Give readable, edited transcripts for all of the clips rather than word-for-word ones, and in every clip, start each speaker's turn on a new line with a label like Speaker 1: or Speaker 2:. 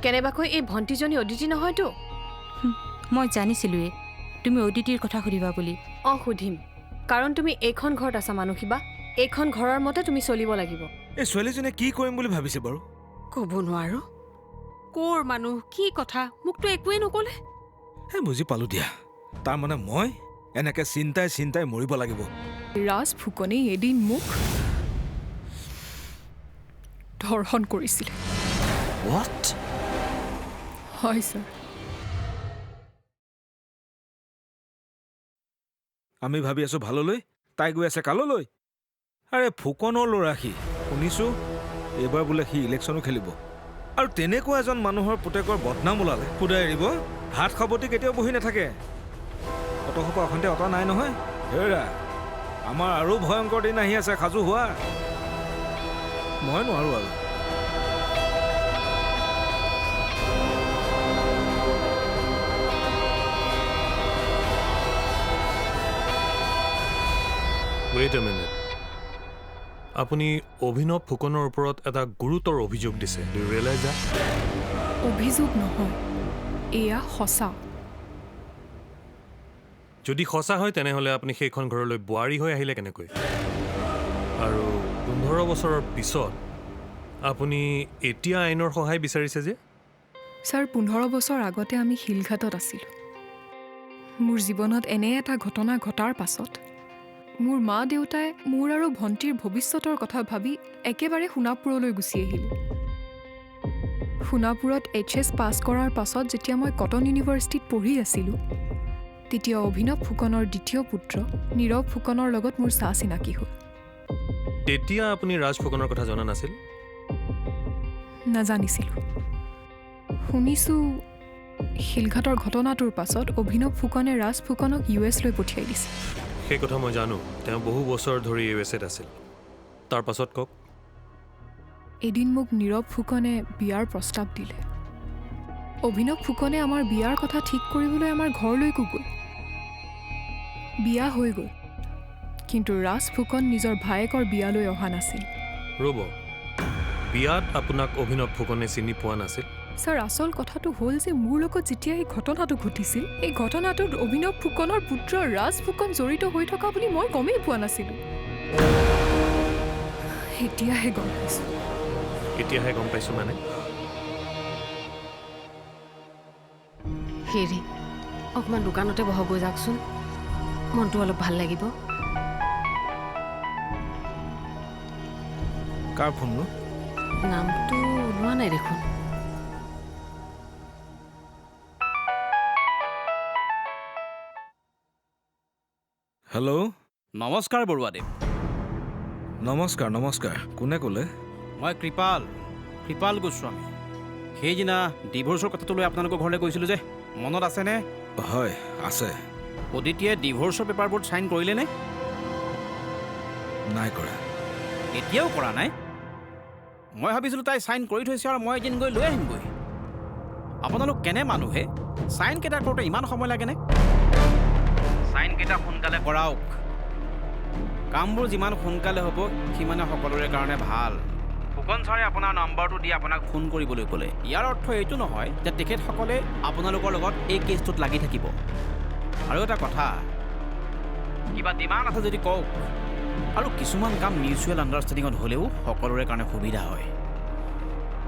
Speaker 1: কেনেবাকৈ এই ভণ্টিজনী অদিতি নহয়তো?
Speaker 2: মই জানিছিলোঁৱে তুমি অদিতিৰ কথা সুধিবা বুলি।
Speaker 1: সুধিম, কাৰণ তুমি এইখন ঘৰত আছা মানসীবা। এইখন ঘৰৰ মতে তুমি চলিব লাগিব।
Speaker 3: এই ছোৱালীজনীয়ে কি কৰিম বুলি ভাবিছে বাৰু?
Speaker 4: ক'ব নোৱাৰো। ক'ৰ মানুহ, কি কথা, মোকতো একোৱেই নক'লে।
Speaker 3: বুজি পালো দিয়া। তাৰমানে মই এনেকে চিন্তাই চিন্তাই মৰিব লাগিব।
Speaker 5: ৰাজ ফুকনে এদিন মোক ধৰ্ষণ কৰিছিলে।
Speaker 3: What?
Speaker 5: হয় ছাৰ।
Speaker 3: আমি ভাবি আছো ভাললৈ, তাই গৈ আছে কাললৈ। আৰে ফুকনৰ ল'ৰা সি, শুনিছো এইবাৰ বোলে সি ইলেকশ্যনো খেলিব। আৰু তেনেকুৱা এজন মানুহৰ পুতেকৰ বদনাম ওলালে সুদাই এৰিব? হাত সাৱটি কেতিয়াও বহি নাথাকে। অতসোপা অশান্তি অতা নাই নহয়। হেৰা, আমাৰ আৰু ভয়ংকৰ দিন আহি আছে, সাজু হোৱা। মই নোৱাৰো আৰু।
Speaker 6: ৱেইট এ মিনিট, আপুনি অভিনৱ ফুকনৰ ওপৰত এটা গুৰুতৰ অভিযোগ দিছে। Do you realise that?
Speaker 5: অভিযোগ নহয়, এয়া সঁচা।
Speaker 6: যদি সঁচা হয় তেনেহ'লে আপুনি সেইখন ঘৰলৈ বোৱাৰী হৈ আহিলে কেনেকৈ? আৰু 15 বছৰৰ পিছত আপুনি এতিয়া আইনৰ সহায় বিচাৰিছে যে?
Speaker 5: ছাৰ, 15 বছৰ আগতে আমি শিলঘাটত আছিলোঁ। মোৰ জীৱনত এনে এটা ঘটনা ঘটাৰ পাছত মোৰ মা দেউতাই মোৰ আৰু ভণ্টিৰ ভৱিষ্যতৰ কথা ভাবি একেবাৰে সোণাপুৰলৈ গুচি আহিলে। সোণাপুৰত HS পাছ কৰাৰ পাছত যেতিয়া মই কটন ইউনিভাৰ্চিটিত পঢ়ি আছিলোঁ, তেতিয়া অভিনৱ ফুকনৰ দ্বিতীয় পুত্ৰ নীৰৱ ফুকনৰ লগত মোৰ চা চিনাকি হ'ল।
Speaker 6: তেতিয়া আপুনি ৰাজ ফুকনৰ কথা জনা নাছিল?
Speaker 5: নাজানিছিলোঁ। শুনিছোঁ শিলঘাটৰ ঘটনাটোৰ পাছত অভিনৱ ফুকনে ৰাজ ফুকনক US লৈ পঠিয়াই দিছে।
Speaker 6: সেই কথা মই জানো। তেওঁ বহু বছৰ ধৰি USAত আছিল। তাৰ পাছত কওক।
Speaker 5: এদিন মোক নীৰৱ ফুকনে বিয়াৰ প্ৰস্তাৱ দিলে। অভিনৱ ফুকনে আমাৰ বিয়াৰ কথা ঠিক কৰিবলৈ আমাৰ ঘৰলৈকো গ'ল। বিয়া হৈ গ'ল, কিন্তু ৰাজ ফুকন নিজৰ ভায়েকৰ বিয়ালৈ অহা নাছিল।
Speaker 6: ৰ'ব, বিয়াত আপোনাক অভিনৱ ফুকনে চিনি পোৱা নাছিল?
Speaker 5: ছাৰ, আচল কথাটো হ'ল যে মোৰ লগত যেতিয়া এই ঘটনাটো ঘটিছিল, এই ঘটনাটোত অভিনৱ ফুকনৰ পুত্ৰ ৰাজ ফুকন জড়িত হৈ থকা বুলি মই গমেই পোৱা নাছিলোঁ। এতিয়াহে গম পাইছোঁ।
Speaker 6: এতিয়াহে গম পাইছোঁ মানে?
Speaker 4: হেৰি, অকণমান দোকানতে বহগৈ যাওকচোন, মনটো অলপ ভাল লাগিব।
Speaker 3: কাৰ ফোননো?
Speaker 4: নামটো ওলোৱা নাই দেখোন।
Speaker 3: হেল্ল'।
Speaker 7: নমস্কাৰ বৰুৱাদেৱ।
Speaker 3: নমস্কাৰ নমস্কাৰ। কোনে ক'লে?
Speaker 7: মই কৃপাল গোস্বামী। সেইদিনা ডিভোৰ্চৰ কথাটো লৈ আপোনালোকৰ ঘৰলৈ গৈছিলোঁ যে, মনত আছেনে?
Speaker 3: হয়, আছে।
Speaker 7: অদিতিয়ে ডিভোৰ্চৰ পেপাৰবোৰ চাইন কৰিলেনে?
Speaker 3: নাই কৰা।
Speaker 7: এতিয়াও কৰা নাই? মই ভাবিছিলোঁ তাই চাইন কৰি থৈছে আৰু মই এদিন গৈ লৈ আহিমগৈ। আপোনালোক কেনে মানুহে? চাইনকেইটা কৰোঁতে ইমান সময় লাগেনে? চাইনকেইটা সোনকালে কৰাওক। কামবোৰ যিমান সোনকালে হ'ব সিমানে সকলোৰে কাৰণে ভাল। ফুকন ছাৰে আপোনাৰ নম্বৰটো দি আপোনাক ফোন কৰিবলৈ ক'লে। ইয়াৰ অৰ্থ এইটো নহয় যে তেখেতসকলে আপোনালোকৰ লগত এই কেছটোত লাগি থাকিব। আৰু এটা কথা, কিবা ডিমাণ্ড আছে যদি কওক। আৰু কিছুমান কাম মিউচুৱেল আণ্ডাৰষ্টেণ্ডিঙত হ'লেও সকলোৰে কাৰণে সুবিধা হয়।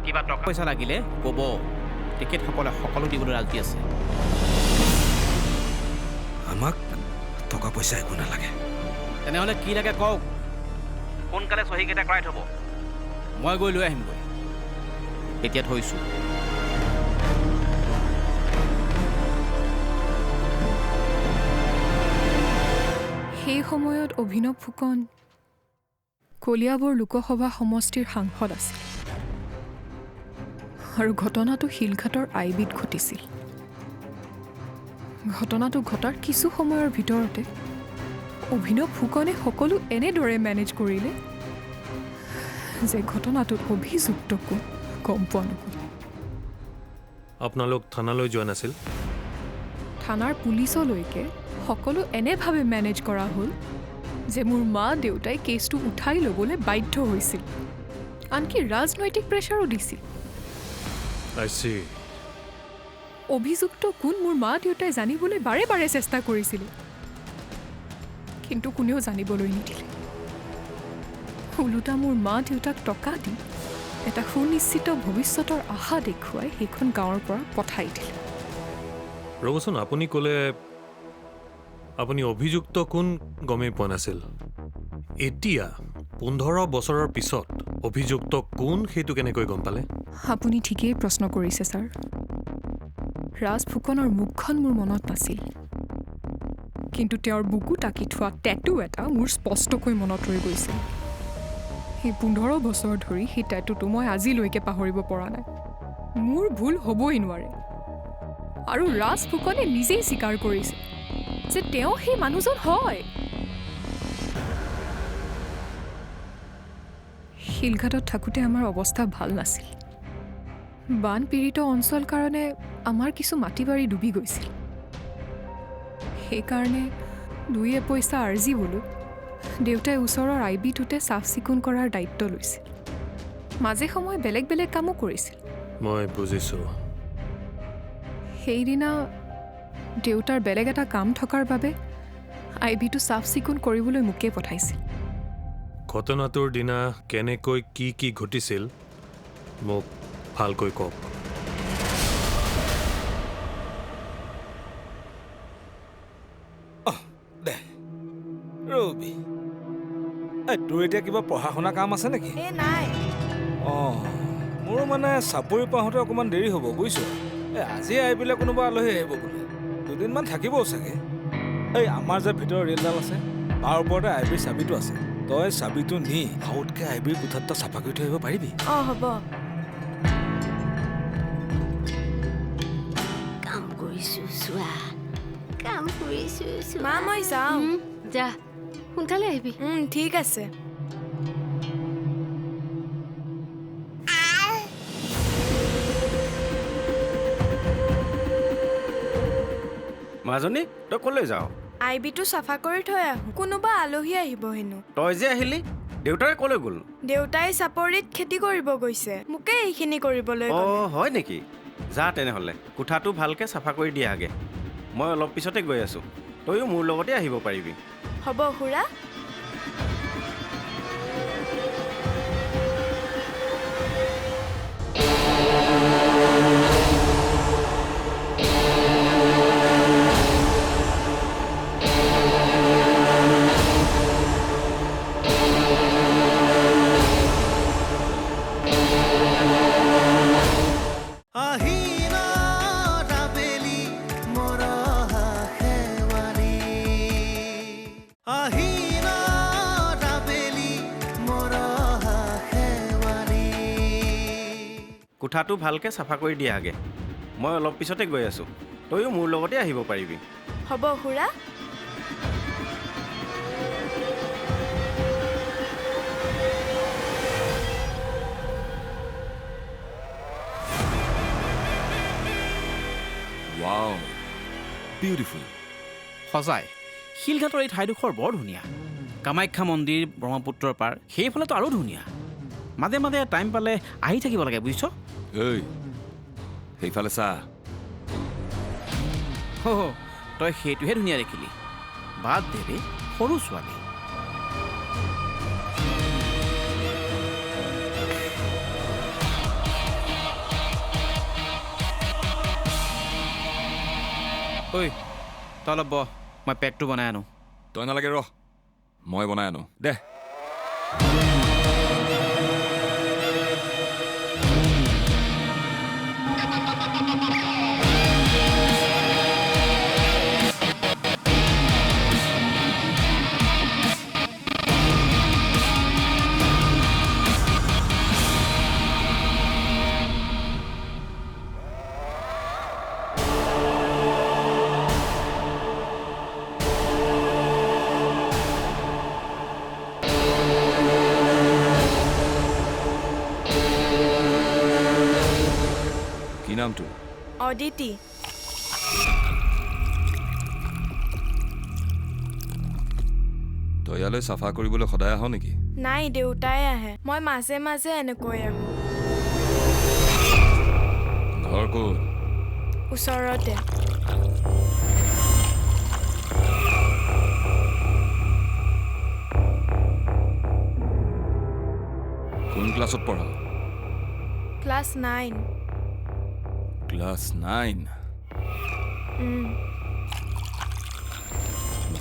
Speaker 7: কিবা টকা পইচা লাগিলে ক'ব, তেখেতসকলে সকলো দিবলৈ ৰাজি আছে।
Speaker 3: আমাক টকা পইচা একো নালাগে।
Speaker 7: তেনেহ'লে কি লাগে কওক, সোনকালে চহীকেইটা কৰাই থ'ব। মই গৈ লৈ আহিমগৈ। এতিয়া থৈছোঁ।
Speaker 5: সেই সময়ত অভিনৱ ফুকন কলিয়াবৰ লোকসভা সমষ্টিৰ সাংসদ আছিল আৰু ঘটনাটো শিলঘাটৰ আইবিত ঘটিছিল। ঘটনাটো ঘটাৰ কিছু সময়ৰ ভিতৰতে অভিনৱ ফুকনে সকলো এনেদৰে মেনেজ কৰিলে যে ঘটনাটোত অভিযুক্ত কোন গম পোৱা নগ'ল।
Speaker 6: আপোনালোক থানালৈ যোৱা নাছিল?
Speaker 5: থানাৰ পুলিচলৈকে সকলো এনেভাৱে মেনেজ কৰা হ'ল যে মোৰ মা দেউতাই কেছটো উঠাই ল'বলৈ বাধ্য হৈছিল, আনকি ৰাজনৈতিক প্ৰেছাৰো দিছিল।
Speaker 6: I see.
Speaker 5: অভিযুক্ত কোন মোৰ মা দেউতাই জানিবলৈ বাৰে বাৰে চেষ্টা কৰিছিলে, কিন্তু কোনেও জানিবলৈ নিদিলে। ওলোটা মোৰ মা দেউতাক টকা দি এটা সুনিশ্চিত ভৱিষ্যতৰ আশা দেখুৱাই সেইখন গাঁৱৰ পৰা পঠাই দিলে।
Speaker 6: ৰ'বচোন, আপুনি ক'লে আপুনি অভিযুক্ত কোন গমেই পোৱা নাছিল। এতিয়া 15 বছৰৰ পিছত অভিযুক্ত কোন সেইটো কেনেকৈ গম পালে?
Speaker 5: আপুনি ঠিকেই প্ৰশ্ন কৰিছে ছাৰ। ৰাজ ফুকনৰ মুখখন মোৰ মনত নাছিল, কিন্তু তেওঁৰ বুকু টাকি থোৱা টেটু এটা মোৰ স্পষ্টকৈ মনত ৰৈ গৈছিল। সেই 15 বছৰ ধৰি সেই টেটুটো মই আজিলৈকে পাহৰিব পৰা নাই। মোৰ ভুল হ'বই নোৱাৰে। আৰু ৰাজ ফুকনে নিজেই স্বীকাৰ কৰিছে যে তেওঁ সেই মানুহজন হয়। শিলঘাটত থাকোঁতে আমাৰ অৱস্থা ভাল নাছিল। বানপীড়িত অঞ্চল কাৰণে আমাৰ কিছু মাটি বাৰী ডুবি গৈছিল। সেইকাৰণে 2 পইচা আৰ্জিবলৈ দেউতাই ওচৰৰ IB-টোতে চাফ চিকুণ কৰাৰ দায়িত্ব লৈছিল। মাজে সময়ে বেলেগ বেলেগ কামো কৰিছিল।
Speaker 6: মই বুজিছোঁ।
Speaker 5: সেইদিনা দেউতাৰ বেলেগ এটা কাম থকাৰ বাবে IB-টো চাফ চিকুণ কৰিবলৈ মোকে পঠাইছিল।
Speaker 6: ঘটনাটোৰ দিনা কেনেকৈ কি কি ঘটিছিল মোক ভালকৈ কওক।
Speaker 3: দে ৰবি, তোৰ এতিয়া কিবা পঢ়া শুনা কাম আছে নেকি?
Speaker 8: নাই
Speaker 3: অঁ, মোৰো মানে চাপৰি পাওঁতে অকণমান দেৰি হ'ব বুজিছ। আজি আহি পেলাই কোনোবা আলহী আহিব বোলে, 2 দিনমান থাকিবও চাগে। আমাৰ যে ভিতৰৰ ৰেলডাল আছে তাৰ ওপৰতে IB চাবিটো আছে। তই চাবিটো নি আউটকৈ IBৰ কোঠাত তই চাফা কৰি থৈ আহিব পাৰিবি?
Speaker 8: হ'ব। কাম কৰিছো চোৱা, কাম কৰিছো চোৱা।
Speaker 9: মা মই যাওঁ।
Speaker 8: যা সোনকালে আহিবি।
Speaker 9: ঠিক আছে।
Speaker 7: মাজনী, তই ক'লৈ যাৱ?
Speaker 9: IB-টো চাফা কৰি থৈ আহোঁ, কোনোবা আলহী আহিব হেনো।
Speaker 7: তই যে আহিলি, দেউতাৰে ক'লৈ গ'ল?
Speaker 9: দেউতাই চাপৰিত খেতি কৰিব গৈছে, মোকে এইখিনি কৰিবলৈ ক'লে।
Speaker 7: অঁ, হয় নেকি? যা তেনেহ'লে কোঠাটো ভালকৈ চাফা কৰি দিয়া আগে। মই অলপ পিছতে গৈ আছোঁ, তয়ো মোৰ লগতে আহিব পাৰিবি।
Speaker 9: হ'ব খুৰা।
Speaker 7: কোঠাটো ভালকৈ চাফা কৰি দিয়া আগে। মই অলপ পিছতে গৈ আছোঁ, তয়ো মোৰ লগতে আহিব পাৰিবি।
Speaker 9: হ'ব খুৰা।
Speaker 10: Wow, beautiful.
Speaker 7: সজাই শিলঘাটৰ এই ঠাইডোখৰ বৰ ধুনীয়া। কামাখ্যা মন্দিৰ, ব্ৰহ্মপুত্ৰৰ পাৰ, সেইফালেতো আৰু ধুনীয়া। মাজে মাজে টাইম পালে আহি থাকিব লাগে বুজিছ।
Speaker 10: এই সেইফালে চা।
Speaker 7: তই সেইটোহে ধুনীয়া দেখিলি। বাদ দেৱে সৰু ছোৱালী। ঐ তই অলপ বহ, মই পেকটো বনাই আনো।
Speaker 10: তই নালাগে, ৰহ মই বনাই আনো দে। কি নামটো?
Speaker 9: অদিতি।
Speaker 10: তই ইয়ালৈ চাফা কৰিবলৈ সদায় আহ নেকি?
Speaker 9: নাই, দেউতাই আহে, মই মাজে মাজে এনেকৈ আহোঁ। ওচৰতে।
Speaker 10: কোন ক্লাছত পঢ়া?
Speaker 9: ক্লাছ 9।
Speaker 10: ক্লাছ 9।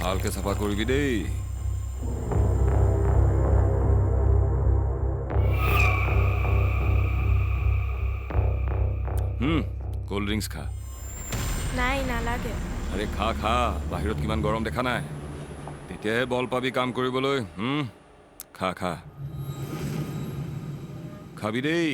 Speaker 10: ভালকে চাফা কৰিবি দেই। কোল্ড ড্ৰিংকছ খা।
Speaker 9: নাই নালাগে।
Speaker 10: আৰে খা খা, বাহিৰত কিমান গৰম দেখা নাই? তেতিয়াহে বল পাবি কাম কৰিবলৈ। খা খা, খাবি দেই।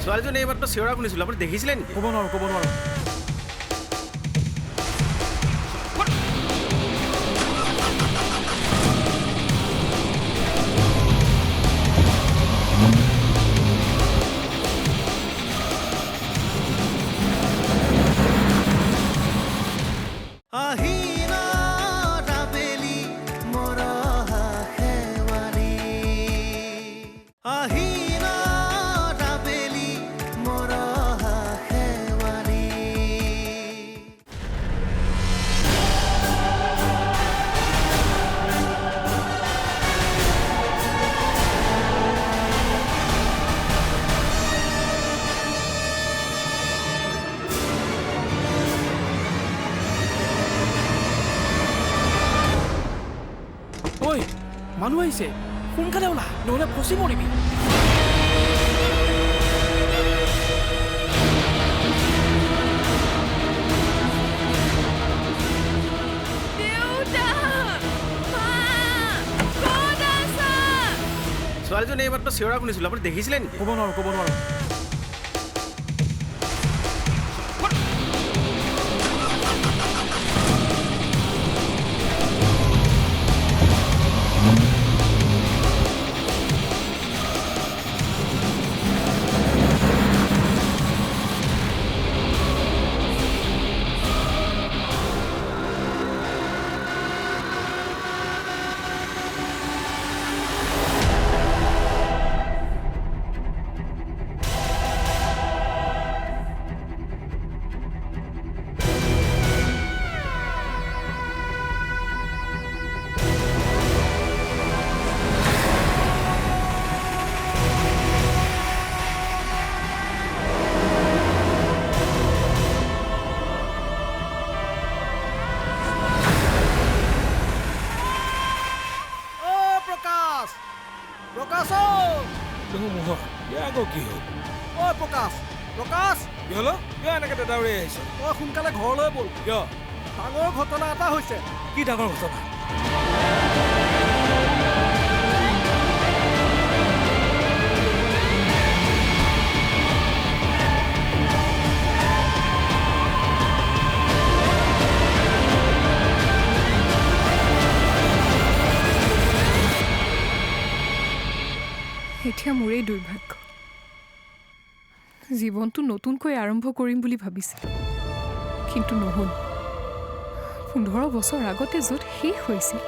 Speaker 7: ছোৱালীজনী এইমাত্ৰ চিঞৰা শুনিছিলোঁ, আপুনি দেখিছিলে নেকি?
Speaker 11: ক'ব নোৱাৰোঁ। ঐ মানুহ আহিছে, সোনকালে ওলা নহ'লে ফচি মৰিবি।
Speaker 7: ছোৱালীজনী এইমাত্ৰ চিঞৰা শুনিছিলোঁ, আপুনি দেখিছিলে নেকি?
Speaker 11: ক'ব নোৱাৰোঁ।
Speaker 3: আকৌ কি হ'ল?
Speaker 11: ঐ প্ৰকাশ প্ৰকাশ
Speaker 3: কি হ'ল? কিয় এনেকৈ দাদাউৰি আহিছ?
Speaker 11: তই সোনকালে ঘৰলৈ ব'ল
Speaker 3: কিয়?
Speaker 11: ডাঙৰ ঘটনা এটা হৈছে
Speaker 3: কি ডাঙৰ ঘটনা?
Speaker 5: এতিয়া মোৰেই দুৰ্ভাগ্য জীৱনটো নতুনকৈ আৰম্ভ কৰিম বুলি ভাবিছিলোঁ কিন্তু নহ'ল 15 বছৰ আগতে য'ত শেষ হৈছিল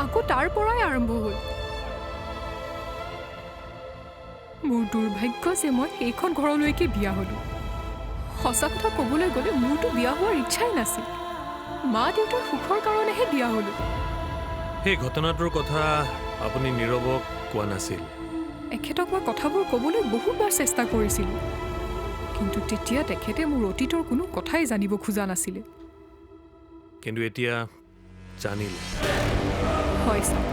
Speaker 5: আকৌ তাৰ পৰাই আৰম্ভ হ'ল মোৰ দুৰ্ভাগ্য যে মই এইখন ঘৰলৈকে বিয়া হ'লোঁ সঁচা কথা ক'বলৈ গ'লে মোৰতো বিয়া হোৱাৰ ইচ্ছাই নাছিল মা দেউতাৰ সুখৰ কাৰণেহে বিয়া হ'লোঁ
Speaker 6: সেই ঘটনাটোৰ কথা আপুনি নীৰৱক কোৱা নাছিল
Speaker 5: এখেতক মই কথাবোৰ ক'বলৈ বহুতবাৰ চেষ্টা কৰিছিলোঁ কিন্তু তেতিয়া তেখেতে মোৰ অতীতৰ কোনো কথাই জানিব খোজা নাছিলে
Speaker 6: কিন্তু এতিয়া জানিল
Speaker 5: হয় ছাৰ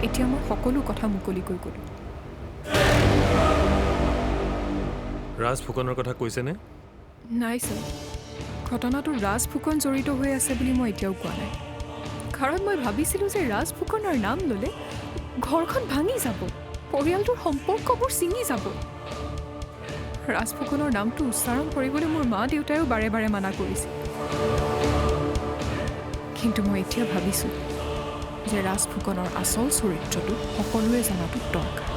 Speaker 5: এতিয়া মই সকলো কথা মুকলিকৈ ক'লোঁ
Speaker 6: ৰাজ ফুকনৰ কথা কৈছেনে
Speaker 5: নাই ছাৰ ঘটনাটো ৰাজ ফুকন জড়িত হৈ আছে বুলি মই এতিয়াও কোৱা নাই কাৰণ মই ভাবিছিলোঁ যে ৰাজ ফুকনৰ নাম ল'লে ঘৰখন ভাঙি যাব পৰিয়ালটোৰ সম্পৰ্কবোৰ ছিঙি যাব ৰাজ ফুকনৰ নামটো উচ্চাৰণ কৰিবলৈ মোৰ মা দেউতায়েও বাৰে বাৰে মানা কৰিছিল কিন্তু মই এতিয়া ভাবিছোঁ যে ৰাজ ফুকনৰ আচল চৰিত্ৰটো সকলোৱে জনাটো দৰকাৰ